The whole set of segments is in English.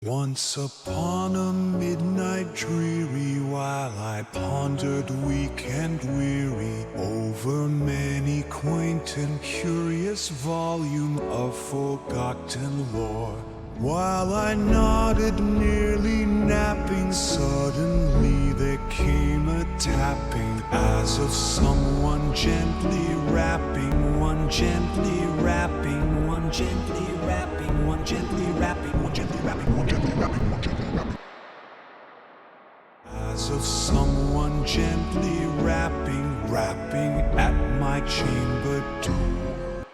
Once upon a midnight dreary, while I pondered weak and weary over many quaint and curious volume of forgotten lore, while I nodded nearly napping, suddenly there came a tapping, as of someone gently rapping, one gently rapping, one gently rapping, one gently rapping, one gently rapping, one gently rapping, one gently rapping. As of someone gently rapping, rapping at my chamber door.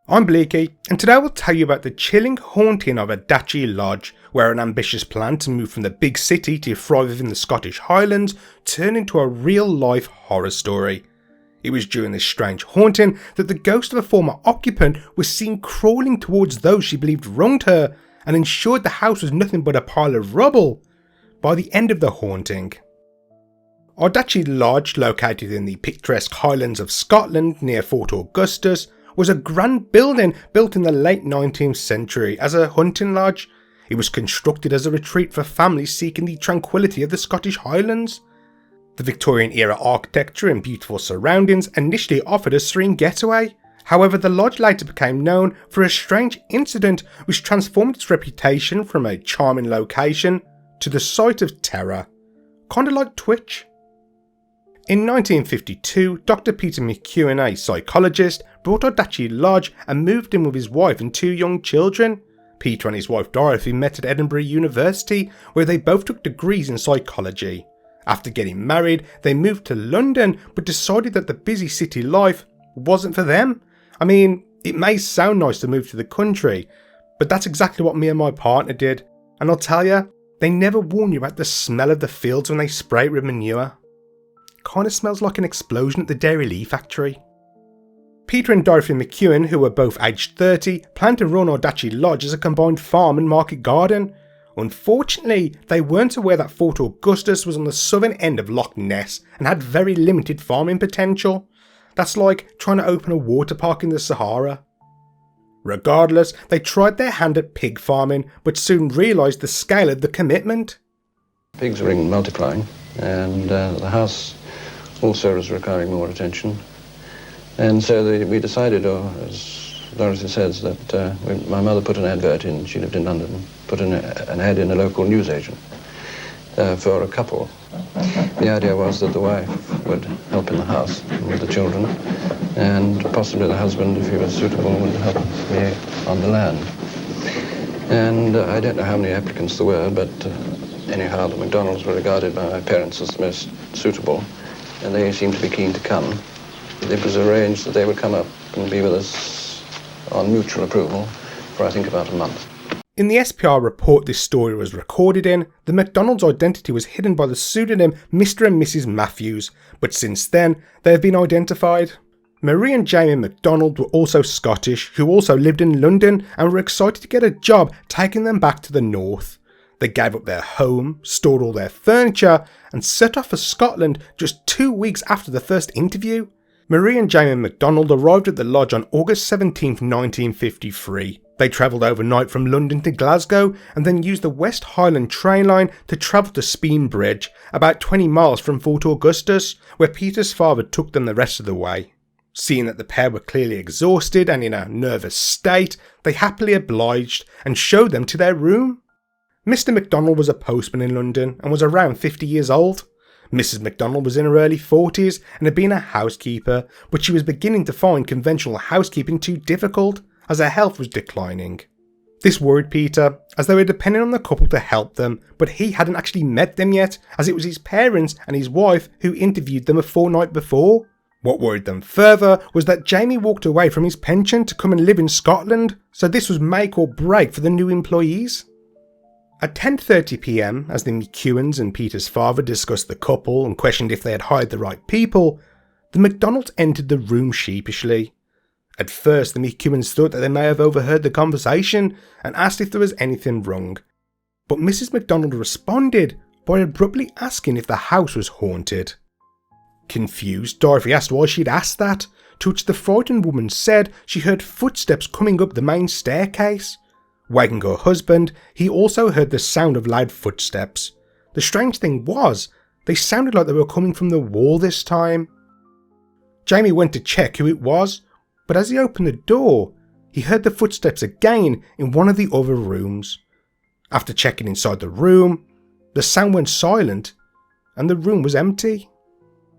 I'm Bleaki, and today I will tell you about the chilling haunting of Ardachie Lodge, where an ambitious plan to move from the big city to thrive within the Scottish Highlands turned into a real-life horror story. It was during this strange haunting that the ghost of a former occupant was seen crawling towards those she believed wronged her, and ensured the house was nothing but a pile of rubble by the end of the haunting. Ardachie Lodge, located in the picturesque Highlands of Scotland near Fort Augustus, was a grand building built in the late 19th century as a hunting lodge. It was constructed as a retreat for families seeking the tranquility of the Scottish Highlands. The Victorian era architecture and beautiful surroundings initially offered a serene getaway. However, the lodge later became known for a strange incident which transformed its reputation from a charming location to the site of terror. Kinda like Twitch. In 1952, Dr. Peter McEwen, a psychologist, brought Ardachie Lodge and moved in with his wife and two young children. Peter and his wife Dorothy met at Edinburgh University, where they both took degrees in psychology. After getting married, they moved to London, but decided that the busy city life wasn't for them. I mean, it may sound nice to move to the country, but that's exactly what me and my partner did. And I'll tell you, they never warn you about the smell of the fields when they spray it with manure. Kinda smells like an explosion at the Dairy Lee factory. Peter and Dorothy McEwen, who were both aged 30, planned to run Ardachie Lodge as a combined farm and market garden. Unfortunately, they weren't aware that Fort Augustus was on the southern end of Loch Ness and had very limited farming potential. That's like trying to open a water park in the Sahara. Regardless, they tried their hand at pig farming, but soon realised the scale of the commitment. Pigs are multiplying, and the house also is requiring more attention. And so we decided, or as Dorothy says, that my mother put an advert in, she lived in London, put an ad in a local newsagent for a couple. The idea was that the wife would help in the house with the children, and possibly the husband, if he was suitable, would help me on the land. And I don't know how many applicants there were, but anyhow, the McDonalds were regarded by my parents as the most suitable, and they seemed to be keen to come. It was arranged that they would come up and be with us on mutual approval for I think about a month. In the SPR report this story was recorded in, the McDonald's identity was hidden by the pseudonym Mr. and Mrs. Matthews, but since then they have been identified. Marie and Jamie McDonald were also Scottish, who also lived in London and were excited to get a job taking them back to the north. They gave up their home, stored all their furniture, and set off for Scotland just 2 weeks after the first interview. Marie and Jamie McDonald arrived at the lodge on August 17, 1953. They travelled overnight from London to Glasgow and then used the West Highland train line to travel to Speen Bridge, about 20 miles from Fort Augustus, where Peter's father took them the rest of the way. Seeing that the pair were clearly exhausted and in a nervous state, they happily obliged and showed them to their room. Mr. McDonald was a postman in London and was around 50 years old. Mrs. McDonald was in her early 40s and had been a housekeeper, but she was beginning to find conventional housekeeping too difficult, as her health was declining. This worried Peter, as they were depending on the couple to help them, but he hadn't actually met them yet, as it was his parents and his wife who interviewed them a fortnight before. What worried them further was that Jamie walked away from his pension to come and live in Scotland, so this was make or break for the new employees. At 10:30 p.m, as the McEwens and Peter's father discussed the couple and questioned if they had hired the right people, the McDonalds entered the room sheepishly. At first, the McEwens thought that they may have overheard the conversation and asked if there was anything wrong. But Mrs. McDonald responded by abruptly asking if the house was haunted. Confused, Dorothy asked why she'd asked that, to which the frightened woman said she heard footsteps coming up the main staircase. Waking her husband, he also heard the sound of loud footsteps. The strange thing was, they sounded like they were coming from the wall this time. Jamie went to check who it was, but as he opened the door, he heard the footsteps again in one of the other rooms. After checking inside the room, the sound went silent and the room was empty.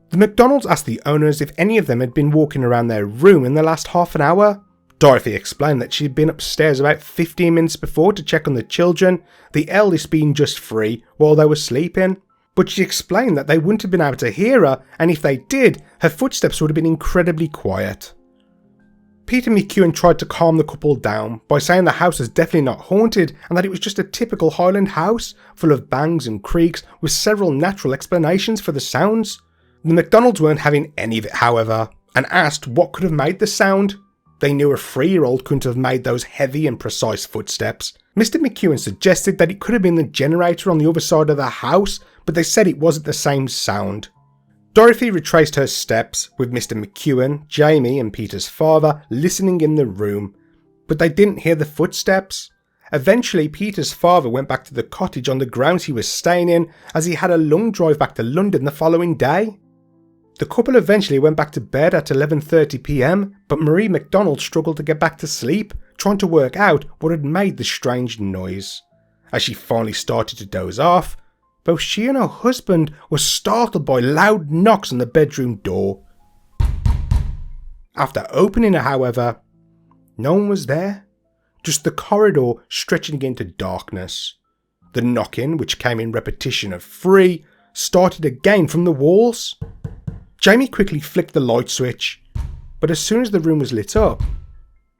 The McDonalds asked the owners if any of them had been walking around their room in the last half an hour. Dorothy explained that she had been upstairs about 15 minutes before to check on the children, the eldest being just 3, while they were sleeping. But she explained that they wouldn't have been able to hear her, and if they did, her footsteps would have been incredibly quiet. Peter McEwen tried to calm the couple down by saying the house was definitely not haunted and that it was just a typical Highland house, full of bangs and creaks with several natural explanations for the sounds. The McDonalds weren't having any of it, however, and asked what could have made the sound. They knew a 3-year-old couldn't have made those heavy and precise footsteps. Mr. McEwen suggested that it could have been the generator on the other side of the house, but they said it wasn't the same sound. Dorothy retraced her steps, with Mr. McEwen, Jamie and Peter's father listening in the room, but they didn't hear the footsteps. Eventually, Peter's father went back to the cottage on the grounds he was staying in, as he had a long drive back to London the following day. The couple eventually went back to bed at 11:30 PM, but Marie McDonald struggled to get back to sleep, trying to work out what had made the strange noise. As she finally started to doze off, both she and her husband were startled by loud knocks on the bedroom door. After opening it, however, no one was there, just the corridor stretching into darkness. The knocking, which came in repetition of 3, started again from the walls. Jamie quickly flicked the light switch, but as soon as the room was lit up,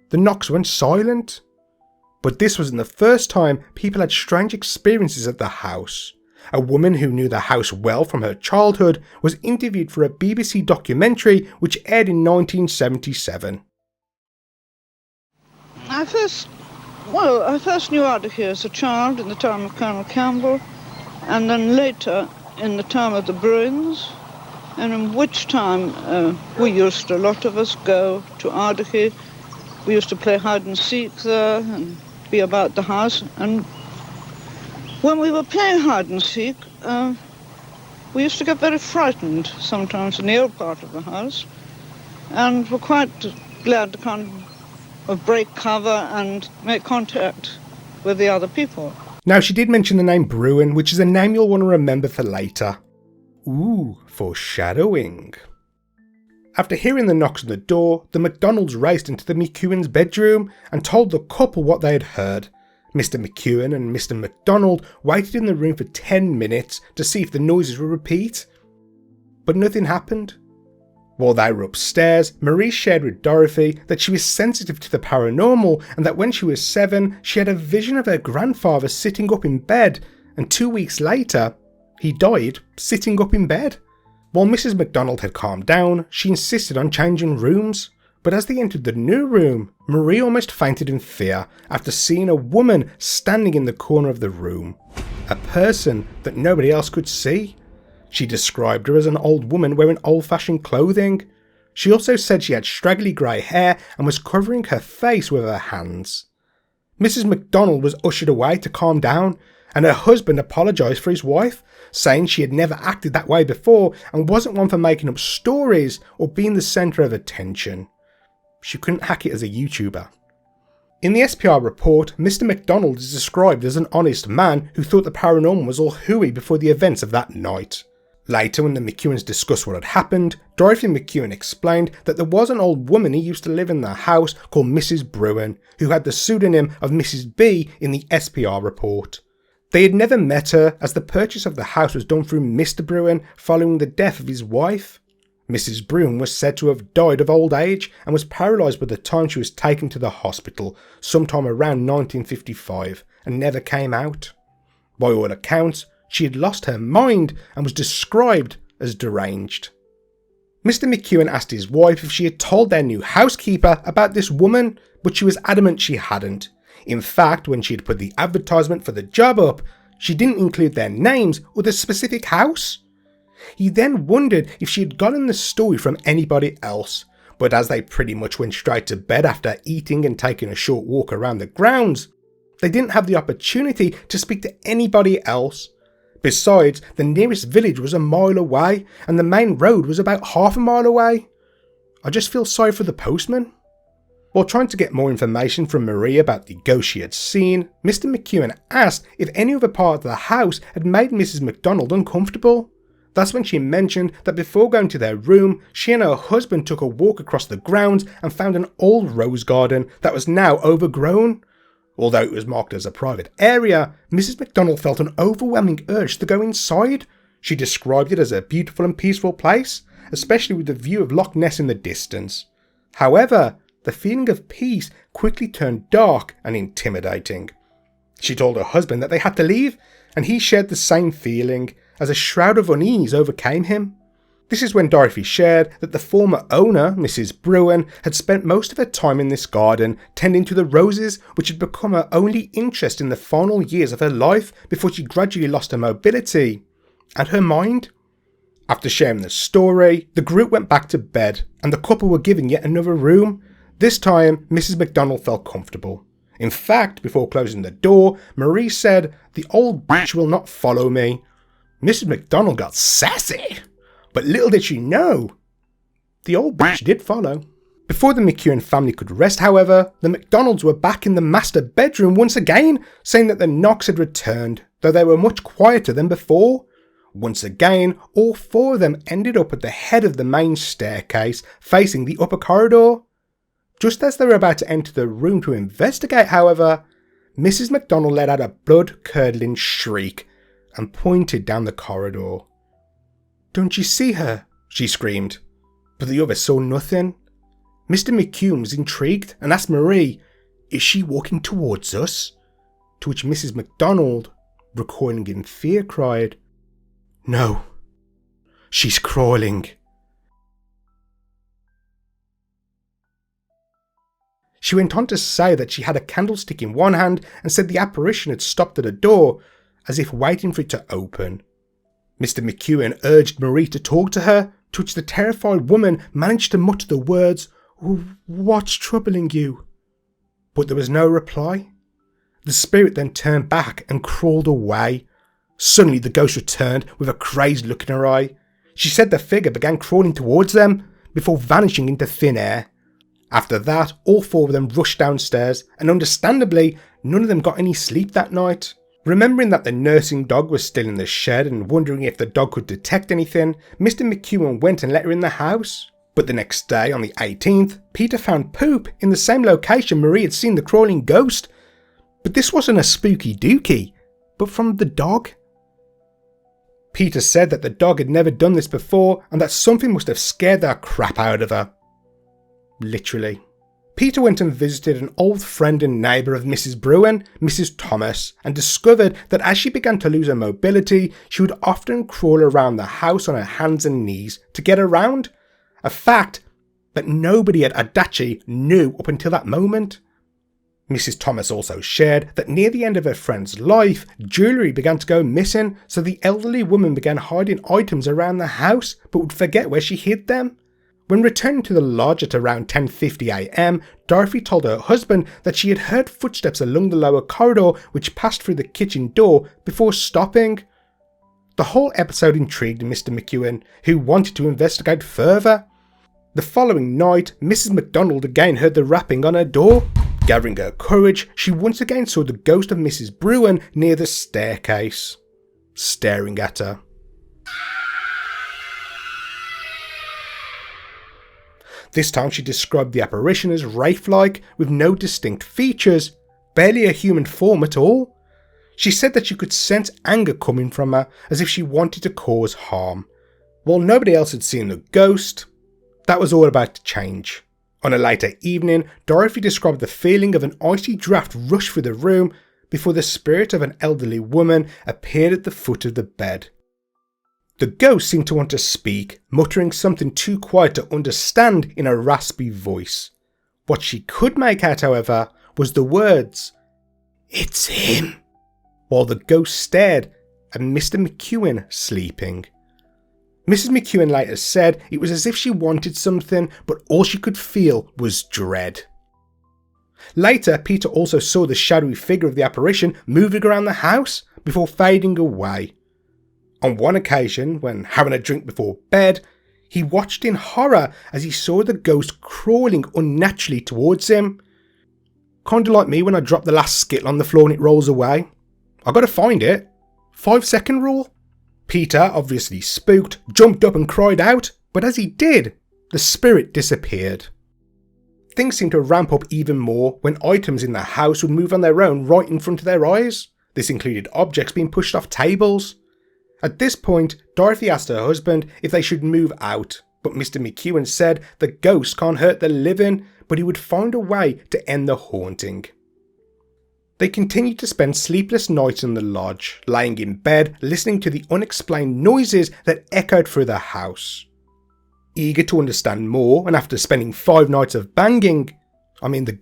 the knocks went silent. But this wasn't the first time people had strange experiences at the house. A woman who knew the house well from her childhood was interviewed for a BBC documentary which aired in 1977. I first knew Ardachie as a child in the time of Colonel Campbell, and then later in the time of the Bruins, and in which time a lot of us, go to Ardachie. We used to play hide and seek there and be about the house. And when we were playing hide and seek, we used to get very frightened sometimes in the old part of the house, and were quite glad to kind of break cover and make contact with the other people. Now, she did mention the name Bruen, which is a name you'll want to remember for later. Ooh, foreshadowing. After hearing the knocks on the door, the McDonalds raced into the McEwen's bedroom and told the couple what they had heard. Mr. McEwen and Mr. McDonald waited in the room for 10 minutes to see if the noises would repeat, but nothing happened. While they were upstairs, Marie shared with Dorothy that she was sensitive to the paranormal and that when she was 7, she had a vision of her grandfather sitting up in bed, and 2 weeks later, he died sitting up in bed. While Mrs. McDonald had calmed down, she insisted on changing rooms, but as they entered the new room, Marie almost fainted in fear after seeing a woman standing in the corner of the room. A person that nobody else could see. She described her as an old woman wearing old-fashioned clothing. She also said she had straggly grey hair and was covering her face with her hands. Mrs. McDonald was ushered away to calm down, and her husband apologised for his wife, saying she had never acted that way before and wasn't one for making up stories or being the centre of attention. She couldn't hack it as a YouTuber. In the SPR report, Mr. McDonald is described as an honest man who thought the paranormal was all hooey before the events of that night. Later, when the McEwens discussed what had happened, Dorothy McEwen explained that there was an old woman who used to live in their house called Mrs Bruen, who had the pseudonym of Mrs B in the SPR report. They had never met her, as the purchase of the house was done through Mr. Bruen following the death of his wife. Mrs. Bruen was said to have died of old age and was paralysed by the time she was taken to the hospital, sometime around 1955, and never came out. By all accounts, she had lost her mind and was described as deranged. Mr. McEwen asked his wife if she had told their new housekeeper about this woman, but she was adamant she hadn't. In fact, when she had put the advertisement for the job up, she didn't include their names or the specific house. He then wondered if she had gotten the story from anybody else, but as they pretty much went straight to bed after eating and taking a short walk around the grounds, They didn't have the opportunity to speak to anybody else. Besides, the nearest village was a mile away, and the main road was about half a mile away. I just feel sorry for the postman. While trying to get more information from Marie about the ghost she had seen, Mr. McEwen asked if any other part of the house had made Mrs. McDonald uncomfortable. That's when she mentioned that before going to their room, she and her husband took a walk across the grounds and found an old rose garden that was now overgrown. Although it was marked as a private area, Mrs. McDonald felt an overwhelming urge to go inside. She described it as a beautiful and peaceful place, especially with the view of Loch Ness in the distance. However, the feeling of peace quickly turned dark and intimidating. She told her husband that they had to leave, and he shared the same feeling, as a shroud of unease overcame him. This is when Dorothy shared that the former owner, Mrs Bruen, had spent most of her time in this garden tending to the roses, which had become her only interest in the final years of her life before she gradually lost her mobility and her mind. After sharing the story, the group went back to bed and the couple were given yet another room. This time, Mrs McDonald felt comfortable. In fact, before closing the door, Marie said, "The old bitch will not follow me." Mrs McDonald got sassy, but little did she know, the old bitch did follow. Before the McEwen family could rest, however, the McDonalds were back in the master bedroom once again, saying that the knocks had returned, though they were much quieter than before. Once again, all four of them ended up at the head of the main staircase, facing the upper corridor. Just as they were about to enter the room to investigate, however, Mrs McDonald let out a blood-curdling shriek and pointed down the corridor. "Don't you see her?" she screamed, but the others saw nothing. Mr McEwen was intrigued and asked Marie, "Is she walking towards us?" To which Mrs McDonald, recoiling in fear, cried, "No, she's crawling." She went on to say that she had a candlestick in one hand and said the apparition had stopped at a door, as if waiting for it to open. Mr McEwen urged Marie to talk to her, to which the terrified woman managed to mutter the words, "What's troubling you?" But there was no reply. The spirit then turned back and crawled away. Suddenly the ghost returned with a crazed look in her eye. She said the figure began crawling towards them, before vanishing into thin air. After that, all four of them rushed downstairs, and understandably, none of them got any sleep that night. Remembering that the nursing dog was still in the shed and wondering if the dog could detect anything, Mr McEwen went and let her in the house. But the next day, on the 18th, Peter found poop in the same location Marie had seen the crawling ghost. But this wasn't a spooky dookie, but from the dog. Peter said that the dog had never done this before and that something must have scared the crap out of her. Literally. Peter went and visited an old friend and neighbour of Mrs Bruen, Mrs Thomas, and discovered that as she began to lose her mobility, she would often crawl around the house on her hands and knees to get around, a fact that nobody at Ardachie knew up until that moment. Mrs Thomas also shared that near the end of her friend's life, jewellery began to go missing, so the elderly woman began hiding items around the house but would forget where she hid them. When returning to the lodge at around 10:50 am, Dorothy told her husband that she had heard footsteps along the lower corridor which passed through the kitchen door before stopping. The whole episode intrigued Mr McEwen, who wanted to investigate further. The following night, Mrs McDonald again heard the rapping on her door. Gathering her courage, she once again saw the ghost of Mrs Bruen near the staircase, staring at her. This time she described the apparition as wraith-like, with no distinct features, barely a human form at all. She said that she could sense anger coming from her, as if she wanted to cause harm. While nobody else had seen the ghost, that was all about to change. On a later evening, Dorothy described the feeling of an icy draft rush through the room before the spirit of an elderly woman appeared at the foot of the bed. The ghost seemed to want to speak, muttering something too quiet to understand in a raspy voice. What she could make out, however, was the words, "It's him," while the ghost stared at Mr McEwen sleeping. Mrs McEwen later said it was as if she wanted something, but all she could feel was dread. Later, Peter also saw the shadowy figure of the apparition moving around the house before fading away. On one occasion, when having a drink before bed, he watched in horror as he saw the ghost crawling unnaturally towards him. Kinda like me when I drop the last skittle on the floor and it rolls away. I gotta find it. 5-second rule. Peter, obviously spooked, jumped up and cried out, but as he did, the spirit disappeared. Things seemed to ramp up even more when items in the house would move on their own right in front of their eyes. This included objects being pushed off tables. At this point, Dorothy asked her husband if they should move out, but Mr. McEwen said the ghost can't hurt the living, but he would find a way to end the haunting. They continued to spend sleepless nights in the lodge, laying in bed, listening to the unexplained noises that echoed through the house. Eager to understand more, and after spending 5 nights of banging, the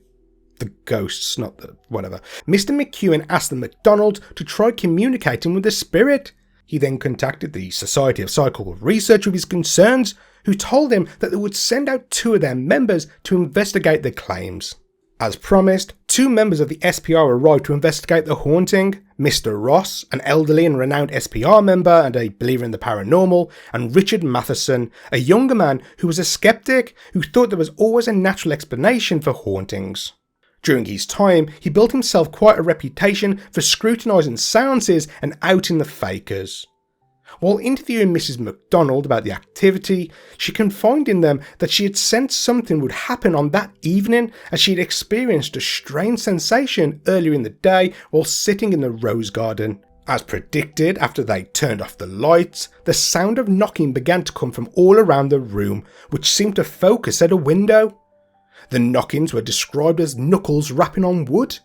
ghosts, not the whatever, Mr. McEwen asked the McDonald to try communicating with the spirit. He then contacted the Society of Psychical Research with his concerns, who told him that they would send out 2 of their members to investigate the claims. As promised, 2 members of the SPR arrived to investigate the haunting: Mr. Ross, an elderly and renowned SPR member and a believer in the paranormal, and Richard Matheson, a younger man who was a skeptic who thought there was always a natural explanation for hauntings. During his time, he built himself quite a reputation for scrutinising seances and outing the fakers. While interviewing Mrs. McDonald about the activity, she confided in them that she had sensed something would happen on that evening, as she had experienced a strange sensation earlier in the day while sitting in the rose garden. As predicted, after they turned off the lights, the sound of knocking began to come from all around the room, which seemed to focus at a window. The knockings were described as knuckles rapping on wood.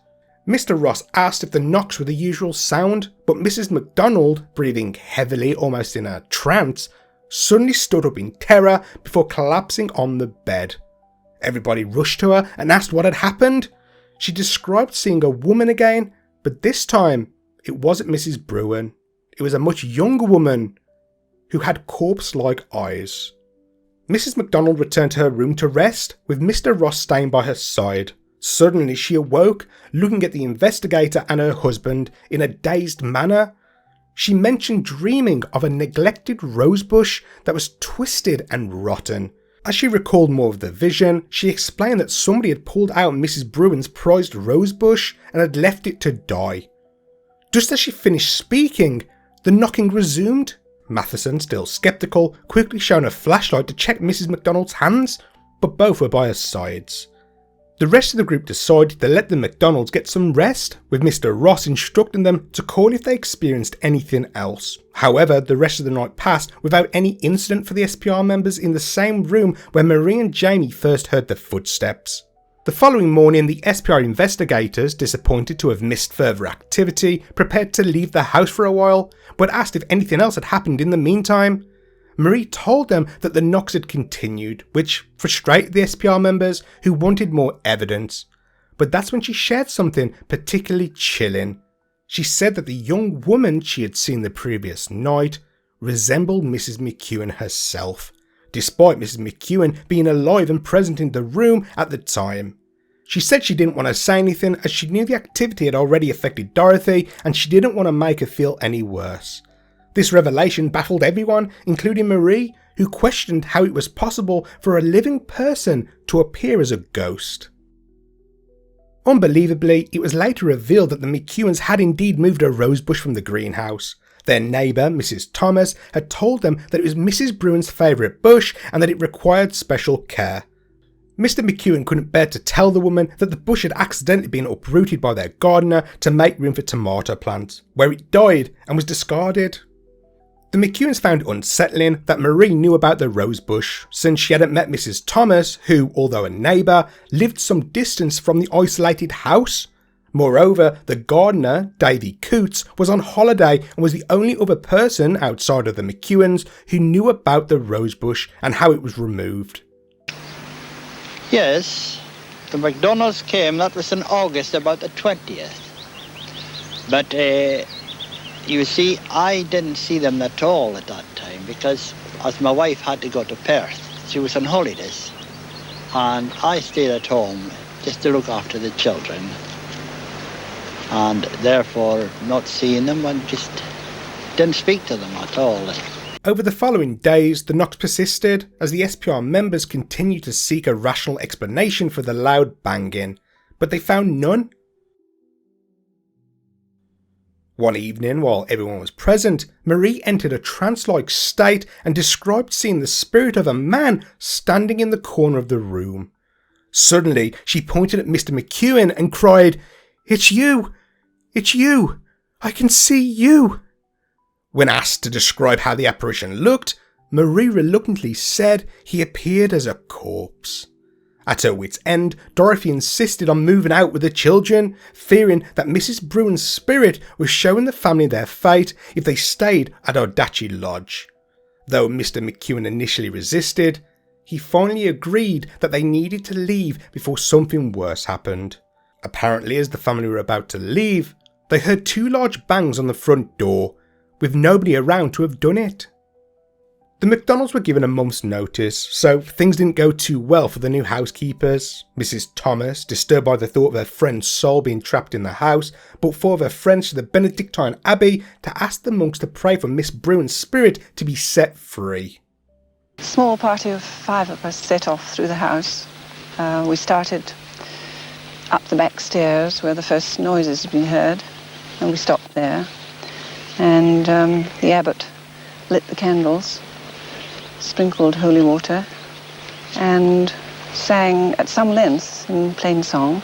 Mr. Ross asked if the knocks were the usual sound, but Mrs. McDonald, breathing heavily almost in a trance, suddenly stood up in terror before collapsing on the bed. Everybody rushed to her and asked what had happened. She described seeing a woman again, but this time it wasn't Mrs. Bruen. It was a much younger woman who had corpse-like eyes. Mrs. McDonald returned to her room to rest, with Mr. Ross staying by her side. Suddenly she awoke, looking at the investigator and her husband in a dazed manner. She mentioned dreaming of a neglected rosebush that was twisted and rotten. As she recalled more of the vision, she explained that somebody had pulled out Mrs. Bruen's prized rosebush and had left it to die. Just as she finished speaking, the knocking resumed. Matheson, still sceptical, quickly shone a flashlight to check Mrs. McDonald's hands, but both were by her sides. The rest of the group decided to let the McDonalds get some rest, with Mr. Ross instructing them to call if they experienced anything else. However, the rest of the night passed without any incident for the SPR members in the same room where Marie and Jamie first heard the footsteps. The following morning, the SPR investigators, disappointed to have missed further activity, prepared to leave the house for a while, but asked if anything else had happened in the meantime. Marie told them that the knocks had continued, which frustrated the SPR members, who wanted more evidence. But that's when she shared something particularly chilling. She said that the young woman she had seen the previous night resembled Mrs. McEwen herself, despite Mrs. McEwen being alive and present in the room at the time. She said she didn't want to say anything as she knew the activity had already affected Dorothy and she didn't want to make her feel any worse. This revelation baffled everyone, including Marie, who questioned how it was possible for a living person to appear as a ghost. Unbelievably, it was later revealed that the McEwens had indeed moved a rosebush from the greenhouse. Their neighbour, Mrs. Thomas, had told them that it was Mrs. Bruen's favourite bush and that it required special care. Mr. McEwen couldn't bear to tell the woman that the bush had accidentally been uprooted by their gardener to make room for tomato plants, where it died and was discarded. The McEwens found unsettling that Marie knew about the rosebush, since she hadn't met Mrs. Thomas, who, although a neighbour, lived some distance from the isolated house. Moreover, the gardener, Davy Coots, was on holiday and was the only other person outside of the McEwens who knew about the rosebush and how it was removed. Yes, the McDonalds came, that was in August, about the 20th. But you see, I didn't see them at all at that time because as my wife had to go to Perth, she was on holidays. And I stayed at home just to look after the children. And therefore, not seeing them, I just didn't speak to them at all. Over the following days, the knocks persisted as the SPR members continued to seek a rational explanation for the loud banging, but they found none. One evening, while everyone was present, Marie entered a trance-like state and described seeing the spirit of a man standing in the corner of the room. Suddenly, she pointed at Mr. McEwen and cried, "It's you! It's you! I can see you!" When asked to describe how the apparition looked, Marie reluctantly said he appeared as a corpse. At her wit's end, Dorothy insisted on moving out with the children, fearing that Mrs. Bruen's spirit was showing the family their fate if they stayed at Ardachie Lodge. Though Mr. McEwen initially resisted, he finally agreed that they needed to leave before something worse happened. Apparently, as the family were about to leave, they heard 2 large bangs on the front door, with nobody around to have done it. The McDonalds were given a month's notice, so things didn't go too well for the new housekeepers. Mrs. Thomas, disturbed by the thought of her friend's soul being trapped in the house, brought 4 of her friends to the Benedictine Abbey to ask the monks to pray for Miss Bruen's spirit to be set free. A small party of 5 of us set off through the house. We started up the back stairs where the first noises had been heard, and we stopped there. And the abbot lit the candles, sprinkled holy water, and sang at some length in plain song.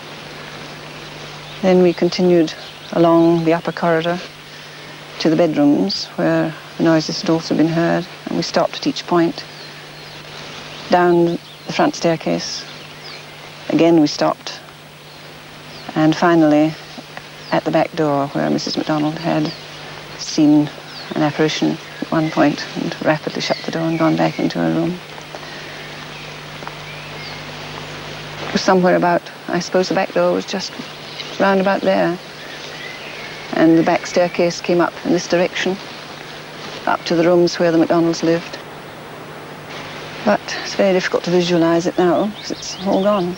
Then we continued along the upper corridor to the bedrooms where the noises had also been heard, and we stopped at each point. Down the front staircase, again we stopped, and finally at the back door where Mrs. McDonald had seen an apparition at one point and rapidly shut the door and gone back into her room. It was somewhere about, I suppose the back door was just round about there. And the back staircase came up in this direction, up to the rooms where the McDonalds lived. But it's very difficult to visualise it now, because it's all gone.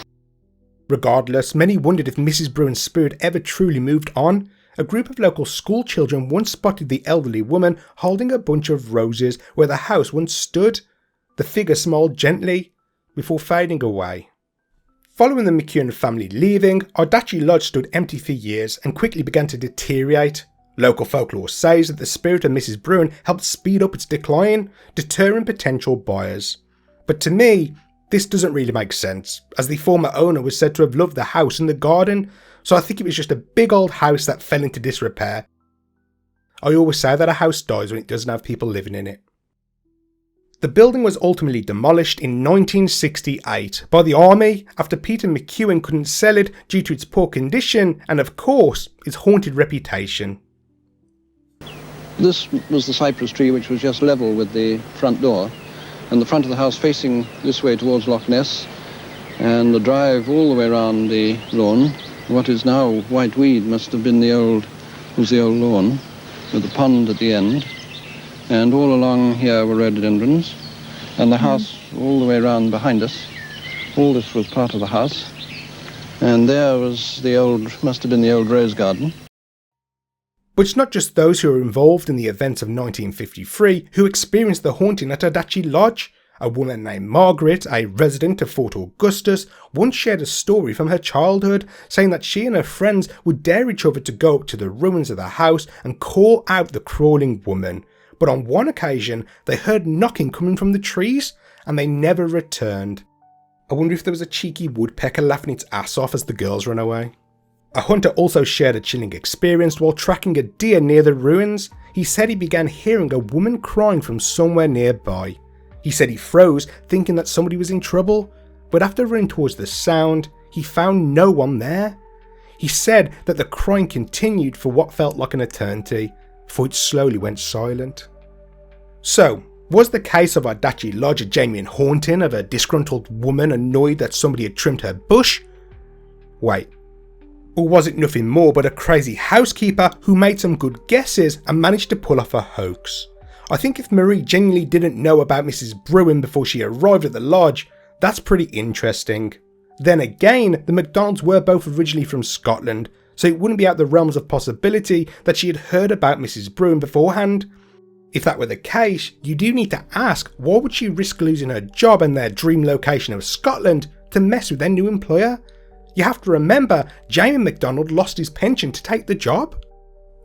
Regardless, many wondered if Mrs. Bruen's spirit ever truly moved on. A group of local school children once spotted the elderly woman holding a bunch of roses where the house once stood. The figure smiled gently before fading away. Following the McEwen family leaving, Ardachie Lodge stood empty for years and quickly began to deteriorate. Local folklore says that the spirit of Mrs. Bruen helped speed up its decline, deterring potential buyers. But to me, this doesn't really make sense, as the former owner was said to have loved the house and the garden, so I think it was just a big old house that fell into disrepair. I always say that a house dies when it doesn't have people living in it. The building was ultimately demolished in 1968 by the army after Peter McEwen couldn't sell it due to its poor condition and, of course, its haunted reputation. This was the cypress tree which was just level with the front door, and the front of the house facing this way towards Loch Ness, and the drive all the way around the lawn. What is now white weed must have been the old lawn, with the pond at the end, and all along here were rhododendrons, and the house all the way around behind us. All this was part of the house, and there was must have been the old rose garden. But it's not just those who were involved in the events of 1953 who experienced the haunting at Ardachie Lodge. A woman named Margaret, a resident of Fort Augustus, once shared a story from her childhood, saying that she and her friends would dare each other to go up to the ruins of the house and call out the crawling woman. But on one occasion, they heard knocking coming from the trees, and they never returned. I wonder if there was a cheeky woodpecker laughing its ass off as the girls ran away. A hunter also shared a chilling experience while tracking a deer near the ruins. He said he began hearing a woman crying from somewhere nearby. He said he froze, thinking that somebody was in trouble, but after running towards the sound, he found no one there. He said that the crying continued for what felt like an eternity, before it slowly went silent. So, was the case of Ardachie Lodge a genuine haunting of a disgruntled woman annoyed that somebody had trimmed her bush? Wait. Or was it nothing more but a crazy housekeeper who made some good guesses and managed to pull off a hoax? I think if Marie genuinely didn't know about Mrs. Bruen before she arrived at the lodge, that's pretty interesting. Then again, the McDonalds were both originally from Scotland, so it wouldn't be out the realms of possibility that she had heard about Mrs Bruen beforehand. If that were the case, you do need to ask, why would she risk losing her job and their dream location of Scotland to mess with their new employer? You have to remember, Jamie McDonald lost his pension to take the job.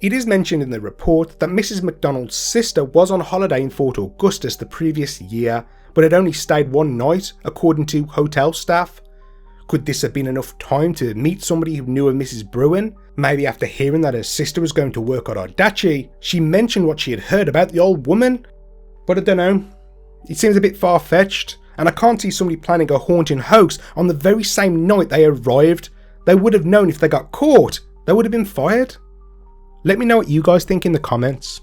It is mentioned in the report that Mrs McDonald's sister was on holiday in Fort Augustus the previous year, but had only stayed one night, according to hotel staff. Could this have been enough time to meet somebody who knew of Mrs Bruen? Maybe after hearing that her sister was going to work at Ardachie, she mentioned what she had heard about the old woman? But I don't know. It seems a bit far-fetched, and I can't see somebody planning a haunting hoax on the very same night they arrived. They would have known if they got caught, they would have been fired. Let me know what you guys think in the comments.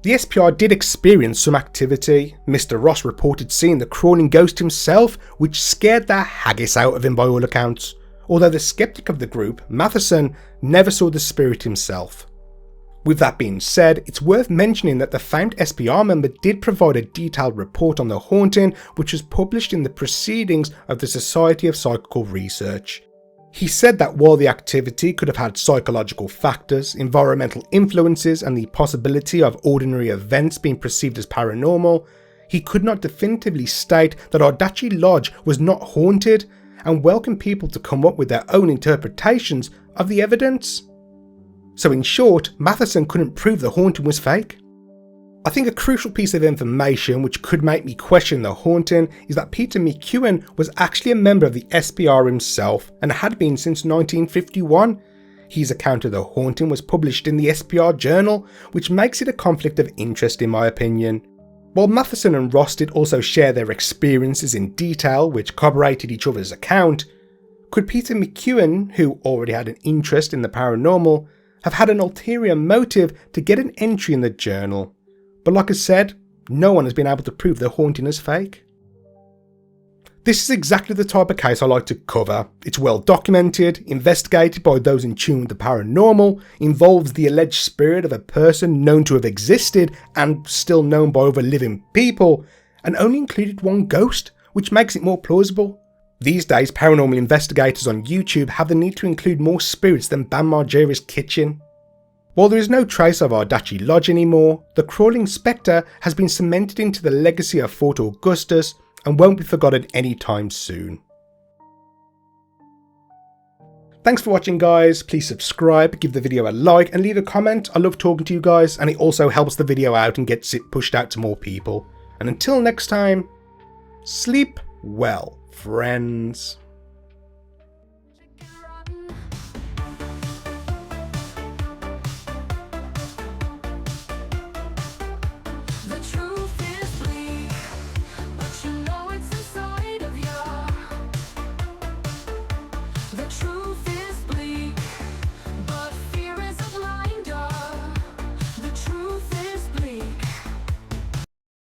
The SPR did experience some activity. Mr Ross reported seeing the crawling ghost himself, which scared the haggis out of him by all accounts, although the skeptic of the group, Matheson, never saw the spirit himself. With that being said, it's worth mentioning that the famed SPR member did provide a detailed report on the haunting, which was published in the Proceedings of the Society of Psychical Research. He said that while the activity could have had psychological factors, environmental influences, and the possibility of ordinary events being perceived as paranormal, he could not definitively state that Ardachie Lodge was not haunted, and welcomed people to come up with their own interpretations of the evidence. So in short, Matheson couldn't prove the haunting was fake. I think a crucial piece of information which could make me question the haunting is that Peter McEwen was actually a member of the SPR himself and had been since 1951. His account of the haunting was published in the SPR journal, which makes it a conflict of interest in my opinion. While Matheson and Ross did also share their experiences in detail which corroborated each other's account, could Peter McEwen, who already had an interest in the paranormal, have had an ulterior motive to get an entry in the journal? But like I said, no one has been able to prove the haunting as fake. This is exactly the type of case I like to cover. It's well documented, investigated by those in tune with the paranormal, involves the alleged spirit of a person known to have existed and still known by other living people, and only included one ghost, which makes it more plausible. These days, paranormal investigators on YouTube have the need to include more spirits than Bam Margera's kitchen. While there is no trace of Ardachie Lodge anymore, the crawling spectre has been cemented into the legacy of Fort Augustus and won't be forgotten anytime soon. Thanks for watching guys, please subscribe, give the video a like and leave a comment. I love talking to you guys and it also helps the video out and gets it pushed out to more people. And until next time, sleep well, friends.